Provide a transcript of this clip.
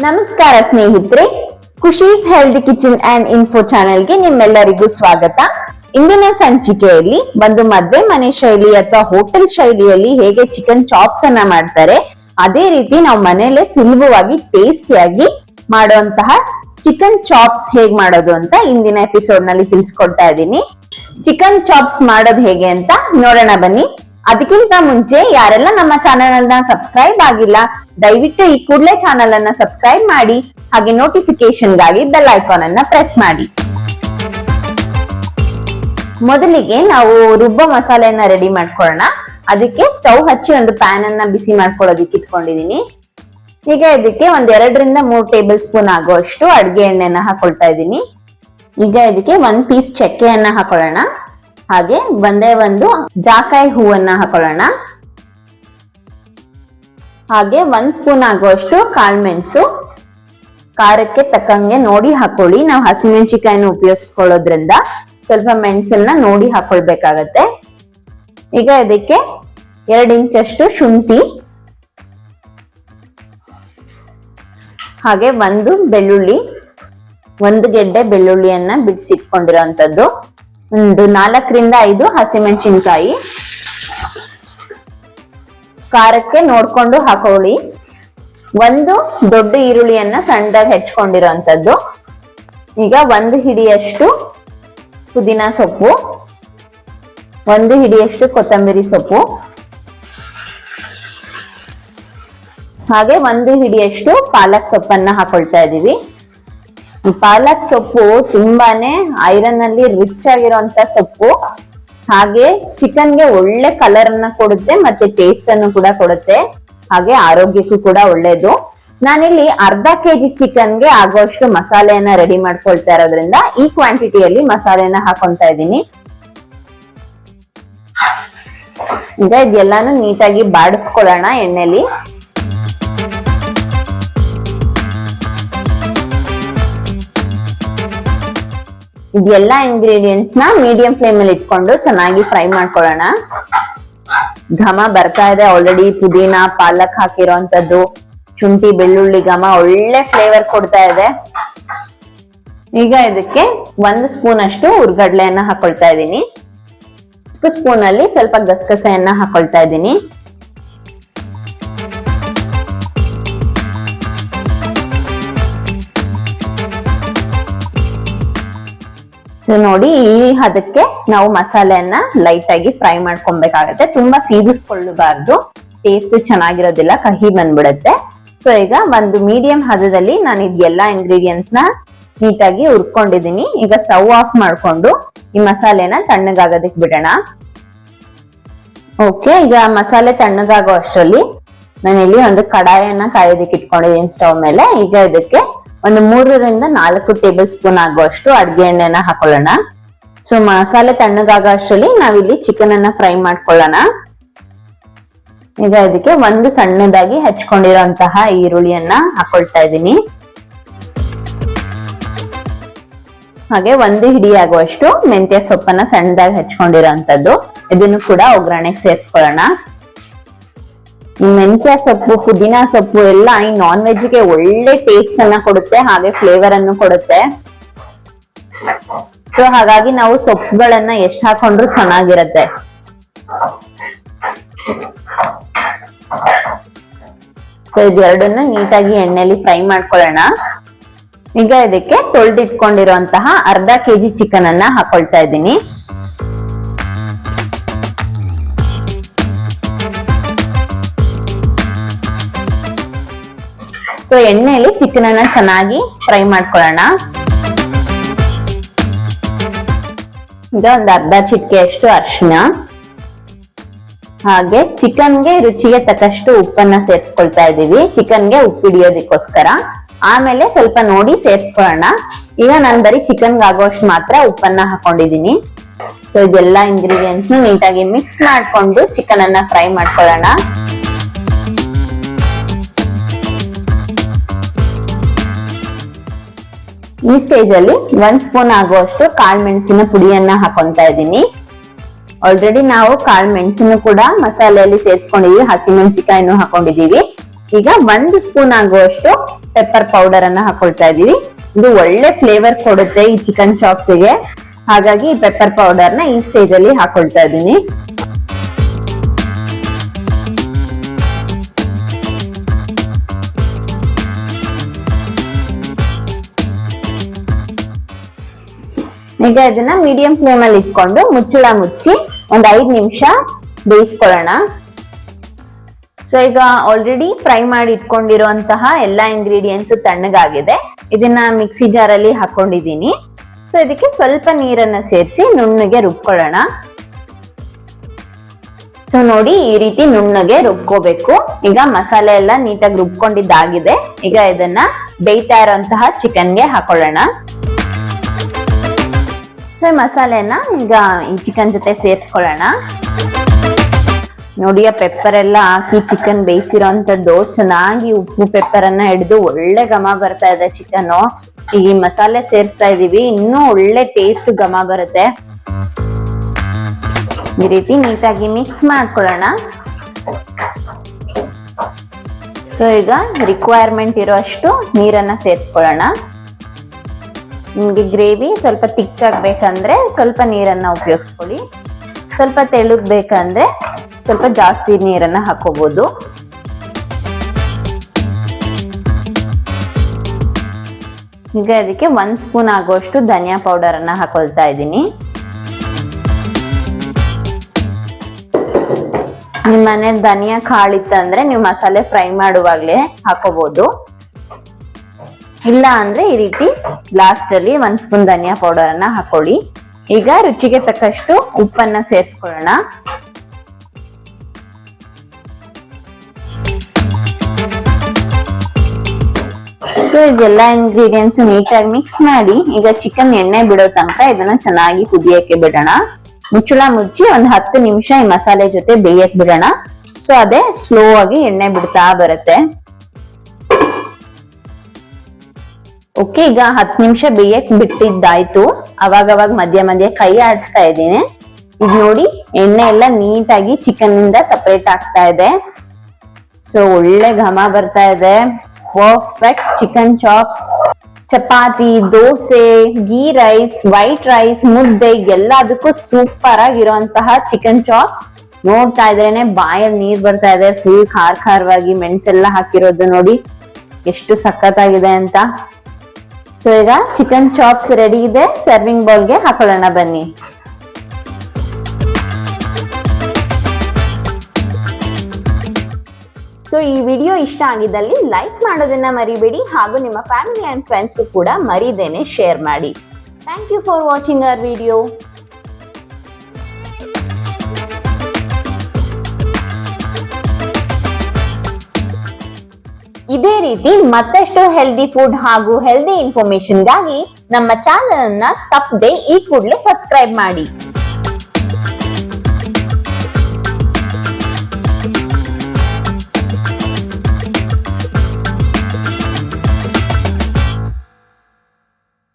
ನಮಸ್ಕಾರ ಸ್ನೇಹಿತರೆ, Khushi's healthy kitchen and info ಚಾನೆಲ್ಗೆ ನಿಮ್ಮೆಲ್ಲರಿಗೂ ಸ್ವಾಗತ. ಇಂದಿನ ಸಂಚಿಕೆಯಲ್ಲಿ ಒಂದು ಮದ್ವೆ ಮನೆ ಶೈಲಿ ಅಥವಾ ಹೋಟೆಲ್ ಶೈಲಿಯಲ್ಲಿ ಹೇಗೆ ಚಿಕನ್ ಚಾಪ್ಸ್ ಅನ್ನ ಮಾಡ್ತಾರೆ, ಅದೇ ರೀತಿ ನಾವು ಮನೆಯಲ್ಲೇ ಸುಲಭವಾಗಿ ಟೇಸ್ಟಿಯಾಗಿ ಮಾಡುವಂತಹ ಚಿಕನ್ ಚಾಪ್ಸ್ ಹೇಗ್ ಮಾಡೋದು ಅಂತ ಇಂದಿನ ಎಪಿಸೋಡ್ ನಲ್ಲಿ ತಿಳಿಸ್ಕೊಡ್ತಾ ಇದ್ದೀನಿ. ಚಿಕನ್ ಚಾಪ್ಸ್ ಮಾಡೋದು ಹೇಗೆ ಅಂತ ನೋಡೋಣ ಬನ್ನಿ. ಅದಕ್ಕಿಂತ ಮುಂಚೆ ಯಾರೆಲ್ಲ ನಮ್ಮ ಚಾನೆಲ್ ಅನ್ನ ಸಬ್ಸ್ಕ್ರೈಬ್ ಆಗಿಲ್ಲ, ದಯವಿಟ್ಟು ಈ ಕೂಡಲೇ ಚಾನೆಲ್ ಅನ್ನ ಸಬ್ಸ್ಕ್ರೈಬ್ ಮಾಡಿ, ಹಾಗೆ ನೋಟಿಫಿಕೇಶನ್ ಗಾಗಿ ಬೆಲ್ ಐಕಾನ್ ಅನ್ನ ಪ್ರೆಸ್ ಮಾಡಿ. ಮೊದಲಿಗೆ ನಾವು ರುಬ್ಬೋ ಮಸಾಲೆಯನ್ನ ರೆಡಿ ಮಾಡ್ಕೊಳ್ಳೋಣ. ಅದಕ್ಕೆ ಸ್ಟವ್ ಹಚ್ಚಿ ಒಂದು ಪ್ಯಾನ್ ಅನ್ನ ಬಿಸಿ ಮಾಡ್ಕೊಳ್ಳೋದಿಕ್ಕೆ ಇಟ್ಕೊಂಡಿದೀನಿ. ಈಗ ಇದಕ್ಕೆ ಒಂದ್ 2-3 ಟೇಬಲ್ ಸ್ಪೂನ್ ಆಗುವಷ್ಟು ಅಡ್ಗೆ ಎಣ್ಣೆನ ಹಾಕೊಳ್ತಾ ಇದ್ದೀನಿ. ಈಗ ಇದಕ್ಕೆ 1 ಪೀಸ್ ಚಕ್ಕೆಯನ್ನ ಹಾಕೊಳ್ಳೋಣ. ಹಾಗೆ ಒಂದು ಜಾಕಾಯಿ ಹೂವನ್ನ ಹಾಕೊಳ್ಳೋಣ. ಹಾಗೆ 1 ಸ್ಪೂನ್ ಆಗುವಷ್ಟು ಕಾಳ್ಮೆಣಸು. ಖಾರಕ್ಕೆ ತಕ್ಕಂಗೆ ನೋಡಿ ಹಾಕೊಳ್ಳಿ. ನಾವು ಹಸಿಮೆಣಸಿಕಾಯಿನ ಉಪಯೋಗಿಸ್ಕೊಳ್ಳೋದ್ರಿಂದ ಸ್ವಲ್ಪ ಮೆಣಸನ್ನ ನೋಡಿ ಹಾಕೊಳ್ಬೇಕಾಗತ್ತೆ. ಈಗ ಇದಕ್ಕೆ 2 ಇಂಚಷ್ಟು ಶುಂಠಿ, ಹಾಗೆ 1 ಬೆಳ್ಳುಳ್ಳಿ, 1 ಗೆಡ್ಡೆ ಬೆಳ್ಳುಳ್ಳಿಯನ್ನ ಬಿಡಿಸಿಟ್ಕೊಂಡಿರೋಂಥದ್ದು, ಒಂದು 4-5 ಹಸಿಮೆಣಸಿನಕಾಯಿ. ಖಾರಕ್ಕೆ ನೋಡ್ಕೊಂಡು ಹಾಕೊಳ್ಳಿ. 1 ದೊಡ್ಡ ಈರುಳ್ಳಿಯನ್ನ ಸಣ್ಣದಾಗಿ ಹೆಚ್ಕೊಂಡಿರೋಂಥದ್ದು. ಈಗ 1 ಹಿಡಿಯಷ್ಟು ಪುದೀನ ಸೊಪ್ಪು, 1 ಹಿಡಿಯಷ್ಟು ಕೊತ್ತಂಬರಿ ಸೊಪ್ಪು, ಹಾಗೆ 1 ಹಿಡಿಯಷ್ಟು ಪಾಲಕ್ ಸೊಪ್ಪನ್ನ ಹಾಕೊಳ್ತಾ ಇದೀವಿ. ಪಾಲಕ್ ಸೊಪ್ಪು ತುಂಬಾನೇ ಐರನ್ ಅಲ್ಲಿ ರಿಚ್ ಆಗಿರುವಂತ ಸೊಪ್ಪು. ಹಾಗೆ ಚಿಕನ್ಗೆ ಒಳ್ಳೆ ಕಲರ್ ಅನ್ನ ಕೊಡುತ್ತೆ, ಮತ್ತೆ ಟೇಸ್ಟ್ ಅನ್ನು ಕೂಡ ಕೊಡುತ್ತೆ, ಹಾಗೆ ಆರೋಗ್ಯಕ್ಕೂ ಕೂಡ ಒಳ್ಳೇದು. ನಾನಿಲ್ಲಿ ಅರ್ಧ ಕೆಜಿ ಚಿಕನ್ಗೆ ಆಗುವಷ್ಟು ಮಸಾಲೆಯನ್ನ ರೆಡಿ ಮಾಡ್ಕೊಳ್ತಾ ಇರೋದ್ರಿಂದ ಈ ಕ್ವಾಂಟಿಟಿಯಲ್ಲಿ ಮಸಾಲೆಯನ್ನ ಹಾಕೊಂತಾ ಇದ್ದೀನಿ. ಈಗ ಇದೆಲ್ಲಾನು ನೀಟಾಗಿ ಬಾಡಿಸ್ಕೊಳ್ಳೋಣ ಎಣ್ಣೆಲಿ. ಇದೆಲ್ಲ ಇಂಗ್ರೀಡಿಯೆಂಟ್ಸ್ ನ ಮೀಡಿಯಂ ಫ್ಲೇಮ್ ಅಲ್ಲಿ ಇಟ್ಕೊಂಡು ಚೆನ್ನಾಗಿ ಫ್ರೈ ಮಾಡ್ಕೊಳ್ಳೋಣ. ಘಮ ಬರ್ತಾ ಇದೆ ಆಲ್ರೆಡಿ. ಪುದೀನ ಪಾಲಕ್ ಹಾಕಿರೋಂಥದ್ದು, ಶುಂಠಿ ಬೆಳ್ಳುಳ್ಳಿ ಘಮ ಒಳ್ಳೆ ಫ್ಲೇವರ್ ಕೊಡ್ತಾ ಇದೆ. ಈಗ ಇದಕ್ಕೆ 1 ಸ್ಪೂನ್ ಅಷ್ಟು ಹುರ್ಗಡ್ಲೆಯನ್ನ ಹಾಕೊಳ್ತಾ ಇದ್ದೀನಿ. 1 ಸ್ಪೂನ್ ಅಲ್ಲಿ ಸ್ವಲ್ಪ ಗಸಗಸೆಯನ್ನ ಹಾಕೊಳ್ತಾ ಇದ್ದೀನಿ. ಸೊ ನೋಡಿ, ಈ ಹದಕ್ಕೆ ನಾವು ಮಸಾಲೆಯನ್ನ ಲೈಟ್ ಆಗಿ ಫ್ರೈ ಮಾಡ್ಕೊಬೇಕಾಗತ್ತೆ. ತುಂಬಾ ಸೀದಿಸ್ಕೊಳ್ಳಬಾರ್ದು, ಟೇಸ್ಟ್ ಚೆನ್ನಾಗಿರೋದಿಲ್ಲ, ಕಹಿ ಬಂದ್ಬಿಡುತ್ತೆ. ಸೊ ಈಗ ಒಂದು ಮೀಡಿಯಂ ಹದದಲ್ಲಿ ನಾನು ಇದೆಲ್ಲ ಇಂಗ್ರೀಡಿಯೆಂಟ್ಸ್ ನ ನೀಟಾಗಿ ಹುರ್ಕೊಂಡಿದೀನಿ. ಈಗ ಸ್ಟವ್ ಆಫ್ ಮಾಡ್ಕೊಂಡು ಈ ಮಸಾಲೆನ ತಣ್ಣಗಾಗೋದಕ್ಕೆ ಬಿಡೋಣ. ಓಕೆ, ಈಗ ಮಸಾಲೆ ತಣ್ಣಗಾಗೋ ಅಷ್ಟರಲ್ಲಿ ನಾನಿಲ್ಲಿ ಒಂದು ಕಡಾಯನ್ನ ಕಾಯೋದಕ್ಕೆ ಇಟ್ಕೊಂಡಿದ್ದೀನಿ ಸ್ಟವ್ ಮೇಲೆ. ಈಗ ಇದಕ್ಕೆ ಒಂದು 3-4 ಟೇಬಲ್ ಸ್ಪೂನ್ ಆಗುವಷ್ಟು ಅಡ್ಗೆ ಎಣ್ಣೆನ ಹಾಕೊಳ್ಳೋಣ. ಸೊ ಮಸಾಲೆ ತಣ್ಣಗಾಗೋ ಅಷ್ಟರಲ್ಲಿ ನಾವಿಲ್ಲಿ ಚಿಕನ್ ಅನ್ನ ಫ್ರೈ ಮಾಡ್ಕೊಳ್ಳೋಣ. ಈಗ ಇದಕ್ಕೆ 1 ಸಣ್ಣದಾಗಿ ಹೆಚ್ಕೊಂಡಿರೋಂತಹ ಈರುಳ್ಳಿಯನ್ನ ಹಾಕೊಳ್ತಾ ಇದ್ದೀನಿ. ಹಾಗೆ 1 ಹಿಡಿ ಆಗುವಷ್ಟು ಮೆಂತ್ಯ ಸೊಪ್ಪನ್ನ ಸಣ್ಣದಾಗಿ ಹೆಚ್ಕೊಂಡಿರೋಂಥದ್ದು, ಇದನ್ನು ಕೂಡ ಒಗ್ಗರಣೆಗೆ ಸೇರಿಸ್ಕೊಳ್ಳೋಣ. ಈ ಮೆಂತ್ಯ ಸೊಪ್ಪು, ಪುದೀನ ಸೊಪ್ಪು ಎಲ್ಲ ಈ ನಾನ್ ವೆಜ್ಗೆ ಒಳ್ಳೆ ಟೇಸ್ಟ್ ಅನ್ನ ಕೊಡುತ್ತೆ, ಹಾಗೆ ಫ್ಲೇವರ್ ಅನ್ನು ಕೊಡುತ್ತೆ. ಸೊ ಹಾಗಾಗಿ ನಾವು ಸೊಪ್ಪುಗಳನ್ನ ಎಷ್ಟು ಹಾಕೊಂಡ್ರು ಚೆನ್ನಾಗಿರುತ್ತೆ. ಸೊ ಇದೆರಡನ್ನ ನೀಟಾಗಿ ಎಣ್ಣೆಲಿ ಫ್ರೈ ಮಾಡ್ಕೊಳ್ಳೋಣ. ಈಗ ಇದಕ್ಕೆ ತೊಳೆದಿಟ್ಕೊಂಡಿರುವಂತಹ ಅರ್ಧ ಕೆಜಿ ಚಿಕನ್ ಅನ್ನ ಹಾಕೊಳ್ತಾ ಇದ್ದೀನಿ. ಸೊ ಎಣ್ಣೆಯಲ್ಲಿ ಚಿಕನ್ ಅನ್ನ ಚೆನ್ನಾಗಿ ಫ್ರೈ ಮಾಡ್ಕೊಳ್ಳೋಣ. ಈಗ ಒಂದು ಅರ್ಧ ಚಿಟಿಕೆಯಷ್ಟು ಅರಿಶಿನ, ಹಾಗೆ ಚಿಕನ್ಗೆ ರುಚಿಗೆ ತಕ್ಕಷ್ಟು ಉಪ್ಪನ್ನ ಸೇರಿಸ್ಕೊಳ್ತಾ ಇದೀವಿ, ಚಿಕನ್ಗೆ ಉಪ್ಪು ಹಿಡಿಯೋದಕ್ಕೋಸ್ಕರ. ಆಮೇಲೆ ಸ್ವಲ್ಪ ನೋಡಿ ಸೇರಿಸ್ಕೊಳ್ಳೋಣ. ಈಗ ನಾನು ಬರೀ ಚಿಕನ್ಗೆ ಆಗುವಷ್ಟು ಮಾತ್ರ ಉಪ್ಪನ್ನ ಹಾಕೊಂಡಿದೀನಿ. ಸೊ ಇದೆಲ್ಲ ಇಂಗ್ರೀಡಿಯೆಂಟ್ಸ್ ನೀಟಾಗಿ ಮಿಕ್ಸ್ ಮಾಡ್ಕೊಂಡು ಚಿಕನ್ ಅನ್ನ ಫ್ರೈ ಮಾಡ್ಕೊಳ್ಳೋಣ. ಈ ಸ್ಟೇಜ್ ಅಲ್ಲಿ 1 ಸ್ಪೂನ್ ಆಗುವಷ್ಟು ಕಾಳು ಮೆಣಸಿನ ಪುಡಿಯನ್ನ ಹಾಕೊಂತಾ ಇದ್ದೀನಿ. ಆಲ್ರೆಡಿ ನಾವು ಕಾಳು ಮೆಣಸನ್ನು ಕೂಡ ಮಸಾಲೆಯಲ್ಲಿ ಸೇರಿಸ್ಕೊಂಡಿದೀವಿ, ಹಸಿಮೆಣಸಿಕಾಯಿನೂ ಹಾಕೊಂಡಿದೀವಿ. ಈಗ 1 ಸ್ಪೂನ್ ಆಗುವಷ್ಟು ಪೆಪ್ಪರ್ ಪೌಡರ್ ಅನ್ನ ಹಾಕೊಳ್ತಾ ಇದೀವಿ. ಇದು ಒಳ್ಳೆ ಫ್ಲೇವರ್ ಕೊಡುತ್ತೆ ಈ ಚಿಕನ್ ಚಾಪ್ಸ್ ಗೆ, ಹಾಗಾಗಿ ಈ ಪೆಪ್ಪರ್ ಪೌಡರ್ ನ ಈ ಸ್ಟೇಜ್ ಅಲ್ಲಿ ಹಾಕೊಳ್ತಾ ಇದೀನಿ. ಈಗ ಇದನ್ನ ಮೀಡಿಯಂ ಫ್ಲೇಮ್ ಅಲ್ಲಿ ಇಟ್ಕೊಂಡು ಮುಚ್ಚಳ ಮುಚ್ಚಿ ಒಂದ್ 5 ನಿಮಿಷ ಬೇಯಿಸ್ಕೊಳ್ಳೋಣ. ಸೊ ಈಗ ಆಲ್ರೆಡಿ ಫ್ರೈ ಮಾಡಿ ಇಟ್ಕೊಂಡಿರುವಂತಹ ಎಲ್ಲಾ ಇಂಗ್ರೀಡಿಯೆಂಟ್ಸ್ ತಣ್ಣಗಾಗಿದೆ. ಇದನ್ನ ಮಿಕ್ಸಿ ಜಾರ್ ಅಲ್ಲಿ ಹಾಕೊಂಡಿದೀನಿ. ಸೊ ಇದಕ್ಕೆ ಸ್ವಲ್ಪ ನೀರನ್ನ ಸೇರಿಸಿ ನುಣ್ಣಗೆ ರುಬ್ಕೊಳ್ಳೋಣ. ಸೊ ನೋಡಿ, ಈ ರೀತಿ ನುಣ್ಣಗೆ ರುಬ್ಕೋಬೇಕು. ಈಗ ಮಸಾಲೆ ಎಲ್ಲ ನೀಟಾಗಿ ರುಬ್ಕೊಂಡಿದ್ದಾಗಿದೆ. ಈಗ ಇದನ್ನ ಬೇಯ್ತಾ ಇರುವಂತಹ ಚಿಕನ್ಗೆ ಹಾಕೊಳ್ಳೋಣ. ಸೊ ಮಸಾಲೆನ ಈಗ ಈ ಚಿಕನ್ ಜೊತೆ ಸೇರಿಸ್ಕೊಳ್ಳೋಣ. ನೋಡಿ, ಆ ಪೆಪ್ಪರ್ ಎಲ್ಲ ಹಾಕಿ ಚಿಕನ್ ಬೇಯಿಸಿರೋಂಥದ್ದು ಚೆನ್ನಾಗಿ ಉಪ್ಪು ಪೆಪ್ಪರ್ ಅನ್ನ ಹಿಡಿದು ಒಳ್ಳೆ ಘಮ ಬರ್ತಾ ಇದೆ ಚಿಕನ್. ಈಗ ಈ ಮಸಾಲೆ ಸೇರಿಸ್ತಾ ಇದೀವಿ, ಇನ್ನೂ ಒಳ್ಳೆ ಟೇಸ್ಟ್ ಘಮ ಬರುತ್ತೆ. ಈ ರೀತಿ ನೀಟಾಗಿ ಮಿಕ್ಸ್ ಮಾಡ್ಕೊಳ್ಳೋಣ. ಸೊ ಈಗ ರಿಕ್ವೈರ್ಮೆಂಟ್ ಇರೋಷ್ಟು ನೀರನ್ನ ಸೇರಿಸ್ಕೊಳ್ಳೋಣ. ನಿಮ್ಗೆ ಗ್ರೇವಿ ಸ್ವಲ್ಪ ತಿಕ್ ಆಗ್ಬೇಕಂದ್ರೆ ಸ್ವಲ್ಪ ನೀರನ್ನ ಉಪಯೋಗಿಸ್ಕೊಳ್ಳಿ. ಸ್ವಲ್ಪ ತೆಳುಗ್ ಬೇಕಂದ್ರೆ ಸ್ವಲ್ಪ ಜಾಸ್ತಿ ನೀರನ್ನ ಹಾಕೋಬಹುದು. ಈಗ ಅದಕ್ಕೆ 1 ಸ್ಪೂನ್ ಆಗುವಷ್ಟು ಧನಿಯಾ ಪೌಡರ್ ಅನ್ನ ಹಾಕೊಳ್ತಾ ಇದ್ದೀನಿ. ನಿಮ್ಮ ಮನೇಲಿ ಧನಿಯಾ ಕಾಳಿತ್ತಂದ್ರೆ ನೀವು ಮಸಾಲೆ ಫ್ರೈ ಮಾಡುವಾಗ್ಲೇ ಹಾಕೋಬಹುದು. ಇಲ್ಲ ಅಂದ್ರೆ ಈ ರೀತಿ ಲಾಸ್ಟ್ ಅಲ್ಲಿ 1 ಸ್ಪೂನ್ ಧನಿಯಾ ಪೌಡರ್ ಅನ್ನ ಹಾಕೊಳ್ಳಿ. ಈಗ ರುಚಿಗೆ ತಕ್ಕಷ್ಟು ಉಪ್ಪನ್ನ ಸೇರಿಸ್ಕೊಳ್ಳೋಣ. ಸೊ ಇದೆಲ್ಲ ಇಂಗ್ರೀಡಿಯೆಂಟ್ಸ್ ನೀಟಾಗಿ ಮಿಕ್ಸ್ ಮಾಡಿ ಈಗ ಚಿಕನ್ ಎಣ್ಣೆ ಬಿಡೋ ತನಕ ಇದನ್ನ ಚೆನ್ನಾಗಿ ಕುದಿಯಕ್ಕೆ ಬಿಡೋಣ. ಮುಚ್ಚಳ ಮುಚ್ಚಿ ಒಂದ್ 10 ನಿಮಿಷ ಈ ಮಸಾಲೆ ಜೊತೆ ಬೇಯಕ್ ಬಿಡೋಣ. ಸೊ ಅದೇ ಸ್ಲೋ ಆಗಿ ಎಣ್ಣೆ ಬಿಡ್ತಾ ಬರುತ್ತೆ. ಓಕೆ, ಈಗ 10 ನಿಮಿಷ ಬೇಯಕ್ ಬಿಟ್ಟಿದ್ದಾಯ್ತು. ಅವಾಗವಾಗ ಮಧ್ಯ ಮಧ್ಯ ಕೈ ಆಡಿಸ್ತಾ ಇದ್ದೀನಿ. ಈಗ ನೋಡಿ, ಎಣ್ಣೆ ಎಲ್ಲ ನೀಟಾಗಿ ಚಿಕನ್ ಇಂದ ಸಪರೇಟ್ ಆಗ್ತಾ ಇದೆ. ಸೊ ಒಳ್ಳೆ ಘಮ ಬರ್ತಾ ಇದೆ. Perfect chicken chops chapati, dosa, ghee rice, white rice, ಮುದ್ದೆ ಎಲ್ಲದಕ್ಕೂ ಸೂಪರ್ ಆಗಿರುವಂತಹ ಚಿಕನ್ ಚಾಪ್ಸ್. ನೋಡ್ತಾ ಇದ್ರೇನೆ ಬಾಯಲ್ಲಿ ನೀರ್ ಬರ್ತಾ ಇದೆ. ಫುಲ್ ಖಾರವಾಗಿ ಮೆಣಸೆಲ್ಲ ಹಾಕಿರೋದು ನೋಡಿ ಎಷ್ಟು ಸಖತ್ತಾಗಿದೆ ಅಂತ. ಸೊ ಈಗ ಚಿಕನ್ ಚಾಪ್ಸ್ ರೆಡಿ ಇದೆ. ಸರ್ವಿಂಗ್ ಬೌಲ್ಗೆ ಹಾಕೊಳ್ಳೋಣ ಬನ್ನಿ. ಸೊ ಈ ವಿಡಿಯೋ ಇಷ್ಟ ಆಗಿದ್ದಲ್ಲಿ ಲೈಕ್ ಮಾಡೋದನ್ನ ಮರಿಬೇಡಿ, ಹಾಗೂ ನಿಮ್ಮ ಫ್ಯಾಮಿಲಿ ಅಂಡ್ ಫ್ರೆಂಡ್ಸ್ಗೂ ಕೂಡ ಮರಿದೇನೆ ಶೇರ್ ಮಾಡಿ. Thank you for watching our video. ಇದೇ ರೀತಿ ಮತ್ತಷ್ಟು ಹೆಲ್ದಿ ಫುಡ್ ಹಾಗೂ ಹೆಲ್ದಿ ಇನ್ಫಾರ್ಮೇಶನ್ಗಾಗಿ ನಮ್ಮ ಚಾನೆಲ್ ಅನ್ನ ತಪ್ಪದೆ ಈ ಕೂಡಲೇ ಸಬ್ಸ್ಕ್ರೈಬ್ ಮಾಡಿ.